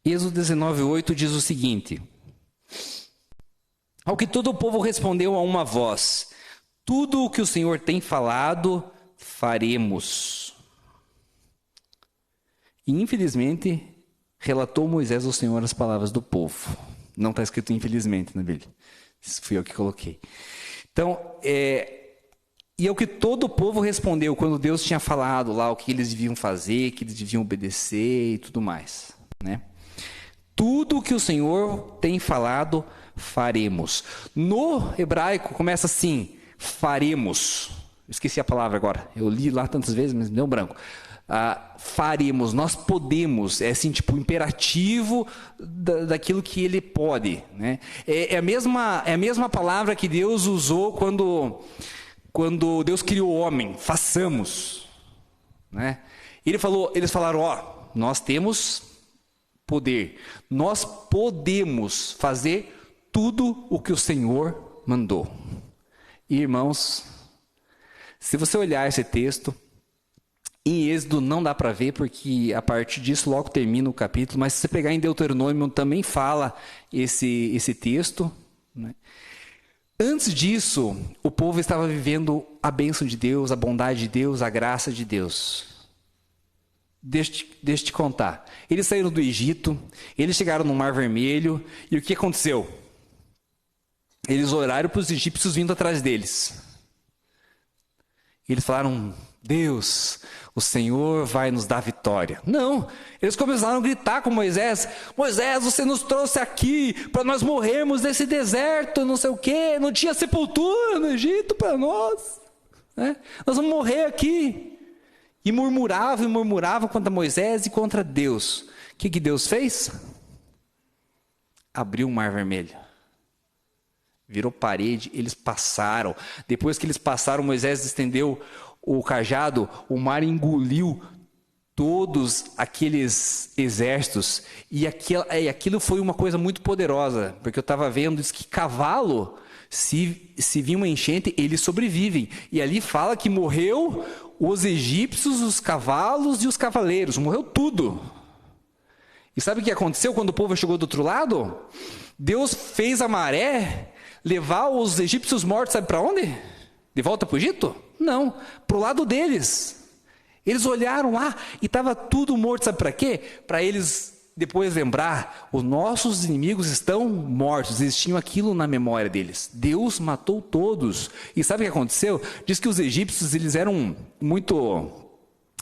Êxodo 19:8 diz o seguinte: ao que todo o povo respondeu a uma voz: tudo o que o Senhor tem falado, faremos. E infelizmente, relatou Moisés ao Senhor as palavras do povo. Não está escrito infelizmente na Bíblia. Isso fui eu que coloquei. Então, E é o que todo o povo respondeu quando Deus tinha falado lá o que eles deviam fazer, que eles deviam obedecer e tudo mais, né? Tudo o que o Senhor tem falado, faremos. No hebraico começa assim, faremos. Esqueci a palavra agora, eu li lá tantas vezes, mas me deu um branco. Faremos, nós podemos, é assim, tipo, imperativo daquilo que ele pode, né? É a mesma palavra que Deus usou quando Deus criou o homem, façamos, né? Eles falaram, nós temos poder, nós podemos fazer tudo o que o Senhor mandou. E, irmãos, se você olhar esse texto, em Êxodo não dá para ver, porque a partir disso logo termina o capítulo, mas se você pegar em Deuteronômio também fala esse texto, né? Antes disso, o povo estava vivendo a bênção de Deus, a bondade de Deus, a graça de Deus. Deixa eu te contar. Eles saíram do Egito, eles chegaram no Mar Vermelho, e o que aconteceu? Eles oraram para os egípcios vindo atrás deles. Eles falaram, Deus, o Senhor vai nos dar vitória. Não, eles começaram a gritar com Moisés, Moisés, você nos trouxe aqui para nós morrermos nesse deserto, não sei o quê, não tinha sepultura no Egito para nós, né? Nós vamos morrer aqui. E murmuravam contra Moisés e contra Deus. O que Deus fez? Abriu o Mar Vermelho. Virou parede, eles passaram. Depois que eles passaram, Moisés estendeu o cajado, o mar engoliu todos aqueles exércitos. E aquilo foi uma coisa muito poderosa, porque eu estava vendo, diz que cavalo, se vir uma enchente, eles sobrevivem. E ali fala que morreu os egípcios, os cavalos e os cavaleiros, morreu tudo. E sabe o que aconteceu quando o povo chegou do outro lado? Deus fez a maré levar os egípcios mortos, sabe para onde? De volta para o Egito? Não, para o lado deles. Eles olharam lá e estava tudo morto, sabe para quê? Para eles depois lembrar, os nossos inimigos estão mortos, eles tinham aquilo na memória deles. Deus matou todos. E sabe o que aconteceu? Diz que os egípcios, eles eram muito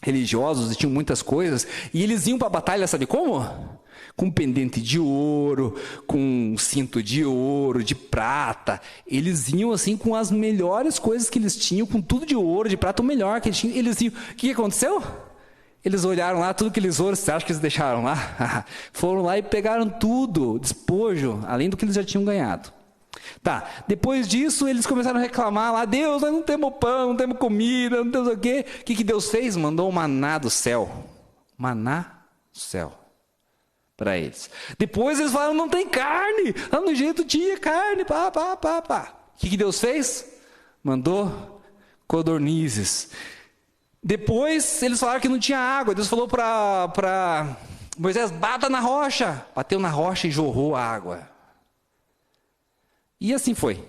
religiosos e tinham muitas coisas, e eles iam para a batalha, sabe como? Com pendente de ouro, com cinto de ouro, de prata. Eles iam assim com as melhores coisas que eles tinham, com tudo de ouro, de prata, o melhor que eles tinham. Eles iam. O que aconteceu? Eles olharam lá, tudo aqueles ouros, você acha que eles deixaram lá? Foram lá e pegaram tudo, despojo, além do que eles já tinham ganhado. Tá, depois disso eles começaram a reclamar lá, Deus, nós não temos pão, não temos comida, não temos o quê. O que Deus fez? Mandou um maná do céu. Maná do céu. Para eles. Depois eles falaram, não tem carne. Lá no Egito tinha carne, pá. O que Deus fez? Mandou codornizes. Depois eles falaram que não tinha água. Deus falou para Moisés, bata na rocha. Bateu na rocha e jorrou a água. E assim foi.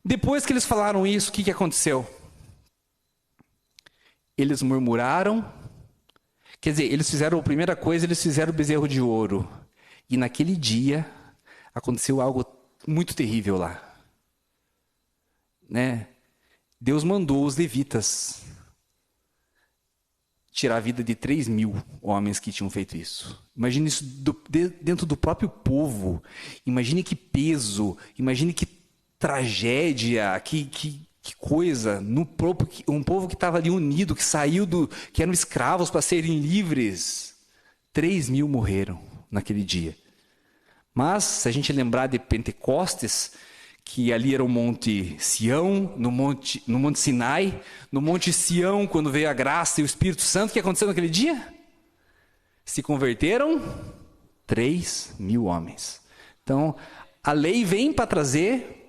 Depois que eles falaram isso, o que aconteceu? Eles murmuraram. Quer dizer, eles fizeram a primeira coisa, eles fizeram o bezerro de ouro. E naquele dia, aconteceu algo muito terrível lá. Né? Deus mandou os levitas tirar a vida de 3.000 homens que tinham feito isso. Imagine isso dentro do próprio povo. Imagine que peso, imagine que tragédia, que coisa, um povo que estava ali unido, que saiu que eram escravos para serem livres. 3.000 morreram naquele dia. Mas, se a gente lembrar de Pentecostes, que ali era o Monte Sião, no Monte Sinai, no Monte Sião, quando veio a graça e o Espírito Santo, o que aconteceu naquele dia? Se converteram 3.000 homens. Então, a lei vem para trazer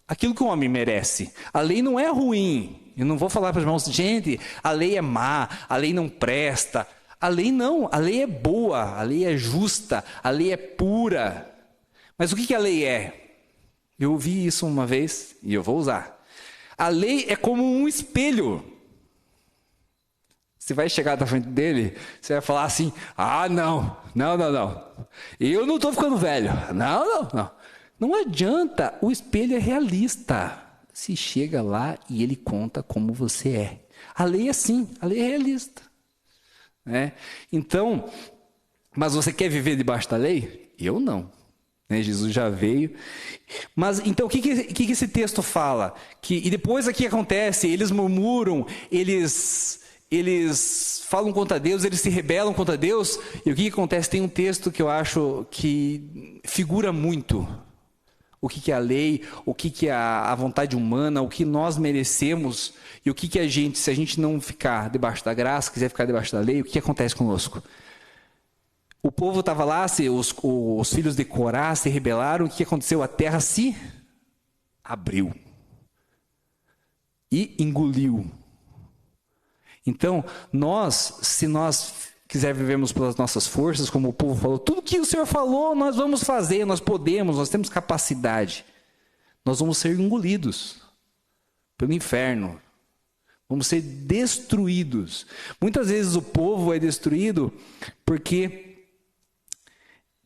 aquilo que o homem merece. A lei não é ruim. Eu não vou falar para os irmãos, gente, a lei é má, a lei não presta. A lei não, a lei é boa, a lei é justa, a lei é pura. Mas o que a lei é? Eu ouvi isso uma vez e eu vou usar. A lei é como um espelho. Você vai chegar na frente dele, você vai falar assim, não. Eu não estou ficando velho. Não. Não adianta, o espelho é realista. se chega lá e ele conta como você é. A lei é assim, a lei é realista. Né? Então, mas você quer viver debaixo da lei? Eu não. Né? Jesus já veio. Mas então o que esse texto fala? E depois o que acontece? Eles murmuram, eles falam contra Deus, eles se rebelam contra Deus. E o que acontece? Tem um texto que eu acho que figura muito o que é a lei, o que é a vontade humana, o que nós merecemos e o que a gente, se a gente não ficar debaixo da graça, quiser ficar debaixo da lei, o que acontece conosco? O povo estava lá, os filhos de Corá se rebelaram, o que aconteceu? A terra se abriu e engoliu. Então, se nós quiser vivermos pelas nossas forças, como o povo falou, tudo que o Senhor falou, nós vamos fazer, nós podemos, nós temos capacidade. Nós vamos ser engolidos pelo inferno. Vamos ser destruídos. Muitas vezes o povo é destruído porque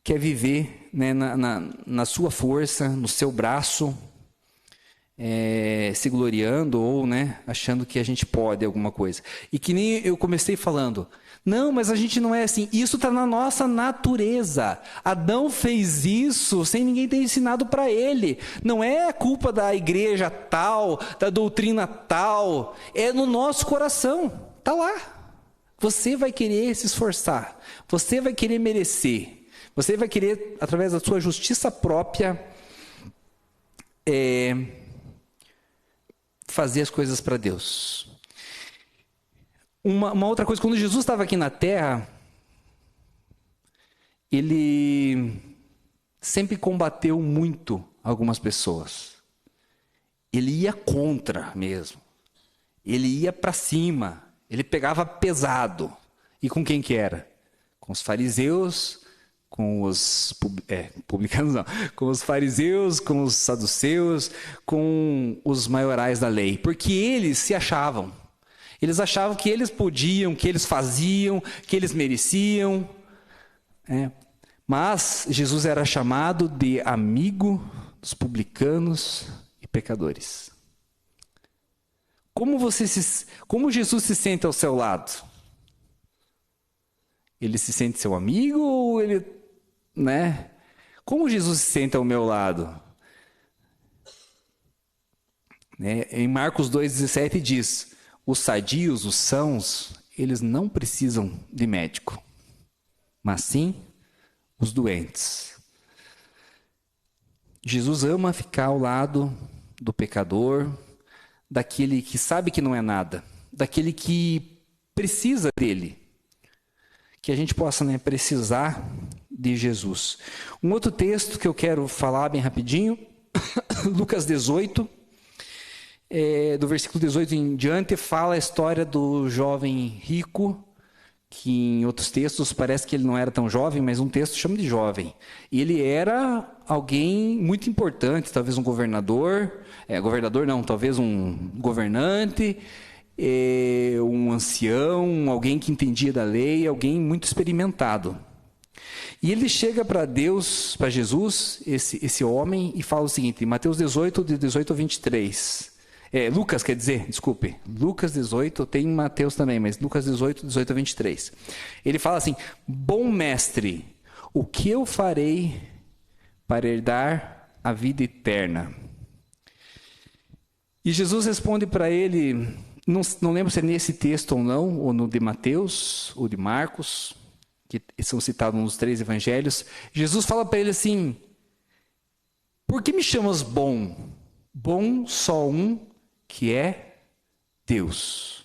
quer viver, né, na sua força, no seu braço, se gloriando ou, né, achando que a gente pode alguma coisa. E que nem eu comecei falando, não, mas a gente não é assim. Isso está na nossa natureza. Adão fez isso sem ninguém ter ensinado para ele. Não é culpa da igreja tal, da doutrina tal. É no nosso coração. Está lá. Você vai querer se esforçar. Você vai querer merecer. Você vai querer, através da sua justiça própria, fazer as coisas para Deus. Uma outra coisa, quando Jesus estava aqui na terra, ele sempre combateu muito algumas pessoas. Ele ia contra mesmo. Ele ia para cima. Ele pegava pesado. E com quem que era? Com os fariseus, com os publicanos não, com os fariseus, com os saduceus, com os maiorais da lei. Porque eles se achavam. Eles achavam que eles podiam, que eles faziam, que eles mereciam. Mas Jesus era chamado de amigo dos publicanos e pecadores. Como Jesus se sente ao seu lado? Ele se sente seu amigo ou ele, né? Como Jesus se sente ao meu lado? Em Marcos 2,17 diz: os sadios, os sãos, eles não precisam de médico, mas sim os doentes. Jesus ama ficar ao lado do pecador, daquele que sabe que não é nada, daquele que precisa dele. Que a gente possa, né, precisar de Jesus. Um outro texto que eu quero falar bem rapidinho, Lucas 18. Do versículo 18 em diante, fala a história do jovem rico, que em outros textos parece que ele não era tão jovem, mas um texto chama de jovem. E ele era alguém muito importante, talvez um governador, talvez um governante, um ancião, alguém que entendia da lei, alguém muito experimentado. E ele chega para Deus, para Jesus, esse homem, e fala o seguinte, Mateus 18, de 18 a 23... Lucas, quer dizer, desculpe, Lucas 18, tem Mateus também, mas Lucas 18, 18 a 23. Ele fala assim: bom mestre, o que eu farei para herdar a vida eterna? E Jesus responde para ele, não lembro se é nesse texto ou não, ou no de Mateus, ou de Marcos, que são citados nos 3 evangelhos. Jesus fala para ele assim: por que me chamas bom? Bom só um, que é Deus.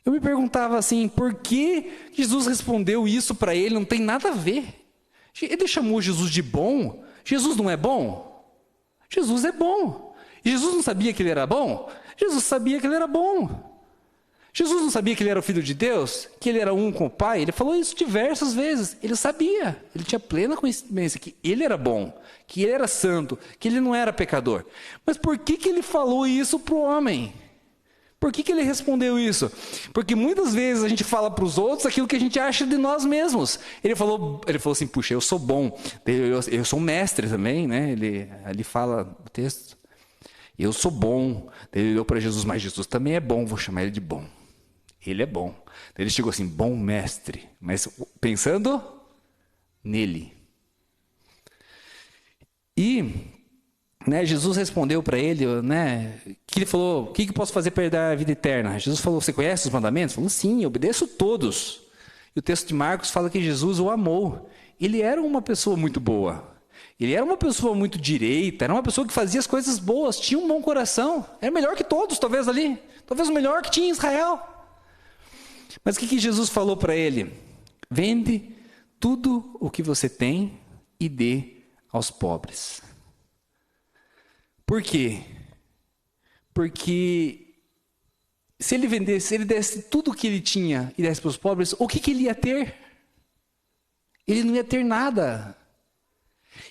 Eu me perguntava assim, por que Jesus respondeu isso para ele? Não tem nada a ver. Ele chamou Jesus de bom. Jesus não é bom? Jesus é bom. Jesus não sabia que ele era bom? Jesus sabia que ele era bom. Jesus não sabia que ele era o Filho de Deus? Que ele era um com o Pai? Ele falou isso diversas vezes. Ele sabia. Ele tinha plena consciência que ele era bom, que ele era santo, que ele não era pecador. Mas por que ele falou isso para o homem? Por que ele respondeu isso? Porque muitas vezes a gente fala para os outros aquilo que a gente acha de nós mesmos. Ele falou assim, puxa, eu sou bom. Eu sou um mestre também, né? Ele fala o texto. Eu sou bom. Ele olhou para Jesus, mas Jesus também é bom, vou chamar ele de bom. Ele é bom. Ele chegou assim, bom mestre, mas pensando nele. E, né, Jesus respondeu para ele, né, que ele falou, o que eu posso fazer para herdar a vida eterna? Jesus falou, você conhece os mandamentos? Ele falou, sim, eu obedeço todos. E o texto de Marcos fala que Jesus o amou. Ele era uma pessoa muito boa. Ele era uma pessoa muito direita, era uma pessoa que fazia as coisas boas, tinha um bom coração. Era melhor que todos, talvez ali. Talvez o melhor que tinha em Israel. Mas o que Jesus falou para ele? Vende tudo o que você tem e dê aos pobres. Por quê? Porque se ele vendesse, se ele desse tudo o que ele tinha e desse para os pobres, o que ele ia ter? Ele não ia ter nada.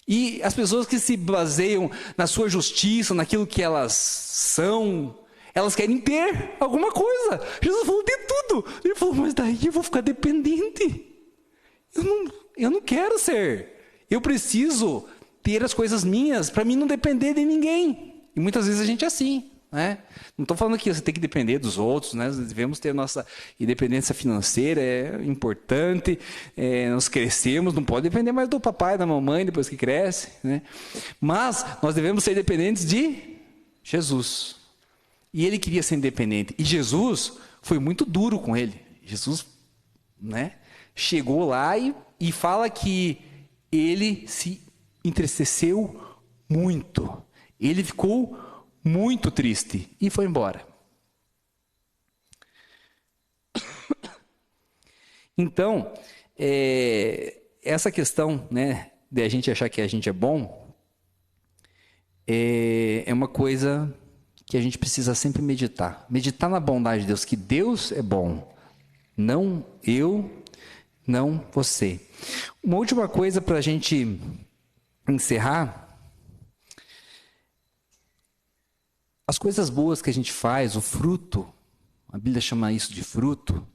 E as pessoas que se baseiam na sua justiça, naquilo que elas são, elas querem ter alguma coisa. Jesus falou, dê tudo. Ele falou, mas daí eu vou ficar dependente. Eu não quero ser. Eu preciso ter as coisas minhas para mim não depender de ninguém. E muitas vezes a gente é assim, né? Não estou falando que você tem que depender dos outros, né? Nós devemos ter nossa independência financeira, é importante. Nós crescemos, não pode depender mais do papai, da mamãe depois que cresce, né? Mas nós devemos ser dependentes de Jesus. E ele queria ser independente. E Jesus foi muito duro com ele. Jesus, né, chegou lá e fala que ele se entristeceu muito. Ele ficou muito triste e foi embora. Então, essa questão, né, de a gente achar que a gente é bom, é uma coisa que a gente precisa sempre meditar. Meditar na bondade de Deus, que Deus é bom. Não eu, não você. Uma última coisa para a gente encerrar. As coisas boas que a gente faz, o fruto, a Bíblia chama isso de fruto,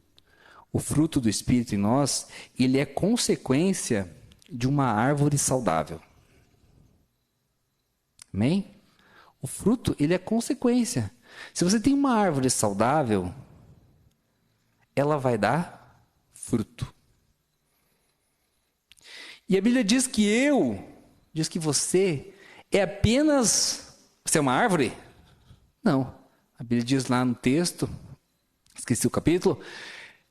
o fruto do Espírito em nós, ele é consequência de uma árvore saudável. Amém? O fruto, ele é consequência. Se você tem uma árvore saudável, ela vai dar fruto. E a Bíblia diz que você é apenas... Você é uma árvore? Não. A Bíblia diz lá no texto, esqueci o capítulo,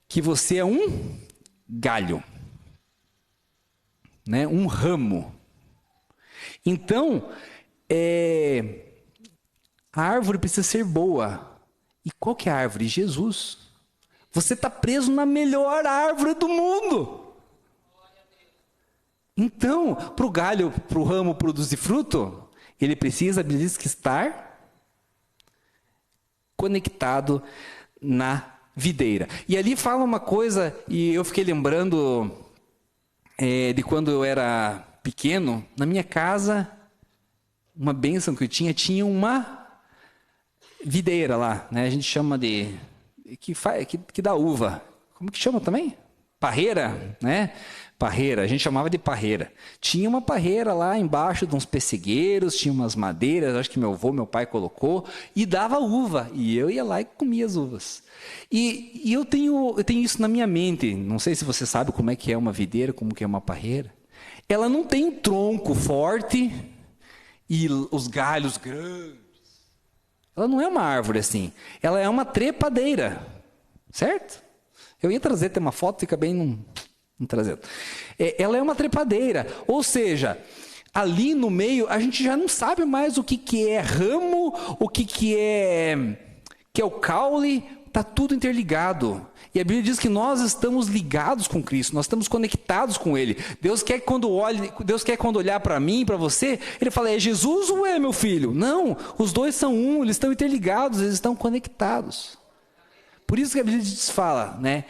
que você é um galho, né? Um ramo. Então, a árvore precisa ser boa. E qual que é a árvore? Jesus. Você está preso na melhor árvore do mundo. Então, para o galho, para o ramo produzir fruto, ele precisa, a Bíblia diz, que estar conectado na videira. E ali fala uma coisa, e eu fiquei lembrando de quando eu era pequeno, na minha casa, uma bênção que eu tinha uma videira lá, né? A gente chama de... que dá uva. Como que chama também? Parreira, né? Parreira, a gente chamava de parreira. Tinha uma parreira lá embaixo de uns pessegueiros, tinha umas madeiras, acho que meu pai colocou, e dava uva. E eu ia lá e comia as uvas. E eu tenho isso na minha mente. Não sei se você sabe como é que é uma videira, como que é uma parreira. Ela não tem um tronco forte e os galhos grandes. Ela não é uma árvore assim. Ela é uma trepadeira. Certo? Eu ia trazer até uma foto, fica bem não trazendo. Ela é uma trepadeira. Ou seja, ali no meio, a gente já não sabe mais o que é ramo, o que é o caule. Está tudo interligado. E a Bíblia diz que nós estamos ligados com Cristo, nós estamos conectados com Ele. Deus quer quando olhar para mim, para você, Ele fala, é Jesus ou é meu filho? Não, os dois são um, eles estão interligados, eles estão conectados. Por isso que a Bíblia fala, né?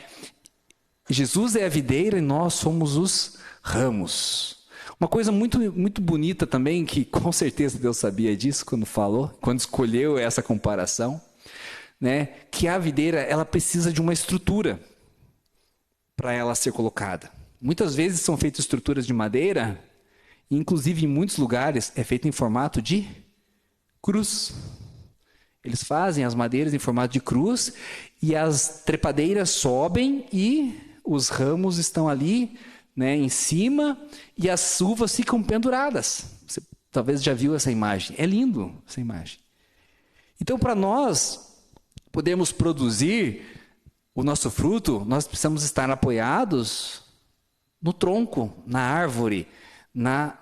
Jesus é a videira e nós somos os ramos. Uma coisa muito, muito bonita também, que com certeza Deus sabia disso quando falou, quando escolheu essa comparação, né? Que a videira, ela precisa de uma estrutura para ela ser colocada. Muitas vezes são feitas estruturas de madeira, inclusive em muitos lugares é feito em formato de cruz. Eles fazem as madeiras em formato de cruz e as trepadeiras sobem e os ramos estão ali, né, em cima e as uvas ficam penduradas. Você talvez já viu essa imagem. É lindo essa imagem. Então, para nós podermos produzir o nosso fruto, nós precisamos estar apoiados no tronco, na árvore, na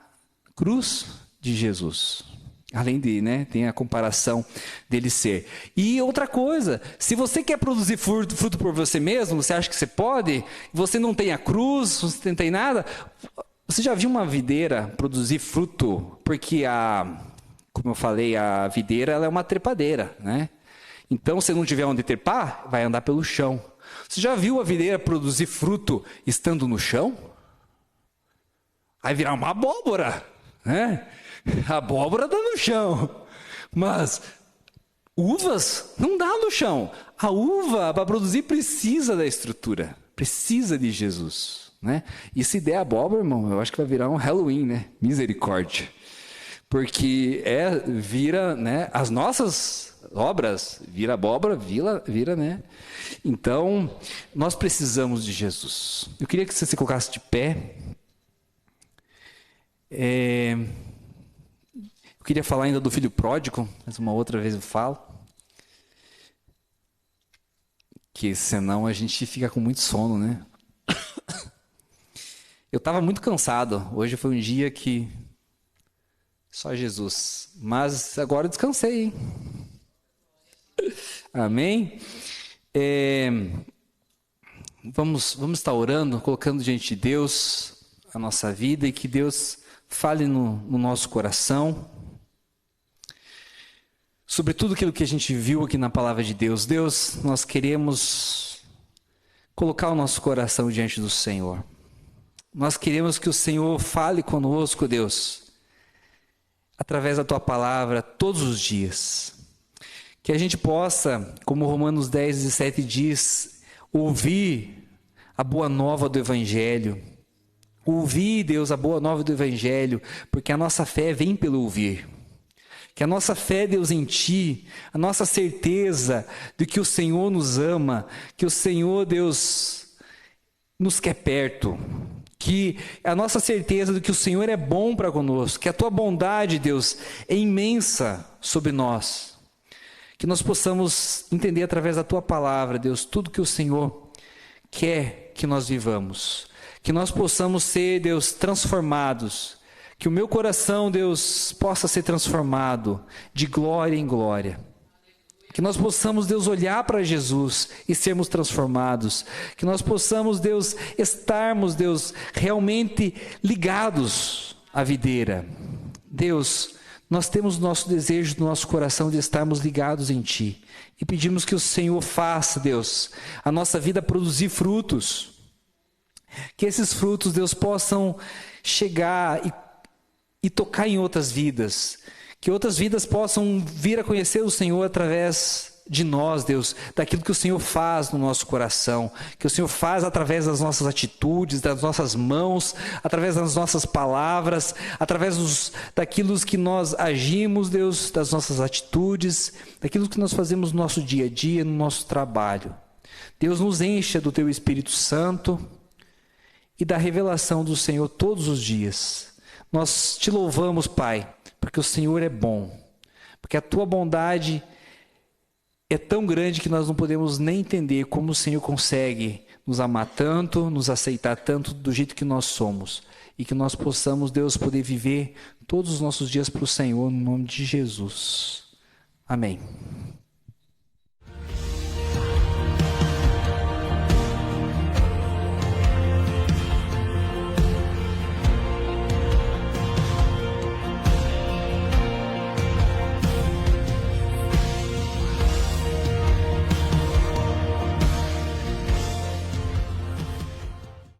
cruz de Jesus. Além de, né, tem a comparação dele ser. E outra coisa, se você quer produzir fruto por você mesmo, você acha que você pode, você não tem a cruz, você não tem nada, você já viu uma videira produzir fruto? Porque como eu falei, a videira ela é uma trepadeira, né? Então, se não tiver onde trepar, vai andar pelo chão. Você já viu a videira produzir fruto estando no chão? Vai virar uma abóbora, né? A abóbora está no chão, mas uvas não dá no chão. A uva, para produzir, precisa da estrutura, precisa de Jesus, né? E se der abóbora, irmão, eu acho que vai virar um Halloween, né? Misericórdia. Porque vira, né? As nossas obras, vira abóbora, vira, né? Então, nós precisamos de Jesus. Eu queria que você se colocasse de pé. Eu queria falar ainda do filho pródigo, mas uma outra vez eu falo. Que senão a gente fica com muito sono, né? Eu estava muito cansado. Hoje foi um dia que só Jesus. Mas agora eu descansei, hein? Amém? Vamos estar orando, colocando diante de Deus a nossa vida e que Deus fale no nosso coração sobre tudo aquilo que a gente viu aqui na palavra de Deus. Deus, nós queremos colocar o nosso coração diante do Senhor. Nós queremos que o Senhor fale conosco, Deus, através da Tua palavra todos os dias. Que a gente possa, como Romanos 10:17 diz, ouvir a boa nova do Evangelho. Ouvir, Deus, a boa nova do Evangelho, porque a nossa fé vem pelo ouvir. Que a nossa fé, Deus, em Ti, a nossa certeza de que o Senhor nos ama, que o Senhor, Deus, nos quer perto, que a nossa certeza de que o Senhor é bom para conosco, que a Tua bondade, Deus, é imensa sobre nós. Que nós possamos entender através da Tua palavra, Deus, tudo que o Senhor quer que nós vivamos. Que nós possamos ser, Deus, transformados. Que o meu coração, Deus, possa ser transformado de glória em glória. Que nós possamos, Deus, olhar para Jesus e sermos transformados. Que nós possamos, Deus, estarmos, Deus, realmente ligados à videira. Deus, nós temos o nosso desejo do nosso coração de estarmos ligados em Ti. E pedimos que o Senhor faça, Deus, a nossa vida produzir frutos. Que esses frutos, Deus, possam chegar e tocar em outras vidas. Que outras vidas possam vir a conhecer o Senhor através de nós, Deus, daquilo que o Senhor faz no nosso coração. Que o Senhor faz através das nossas atitudes, das nossas mãos, através das nossas palavras, através daquilo que nós agimos, Deus, das nossas atitudes, daquilo que nós fazemos no nosso dia a dia, no nosso trabalho. Deus, nos encha do Teu Espírito Santo e da revelação do Senhor todos os dias. Nós Te louvamos, Pai, porque o Senhor é bom, porque a Tua bondade é tão grande que nós não podemos nem entender como o Senhor consegue nos amar tanto, nos aceitar tanto do jeito que nós somos, e que nós possamos, Deus, poder viver todos os nossos dias para o Senhor, no nome de Jesus. Amém.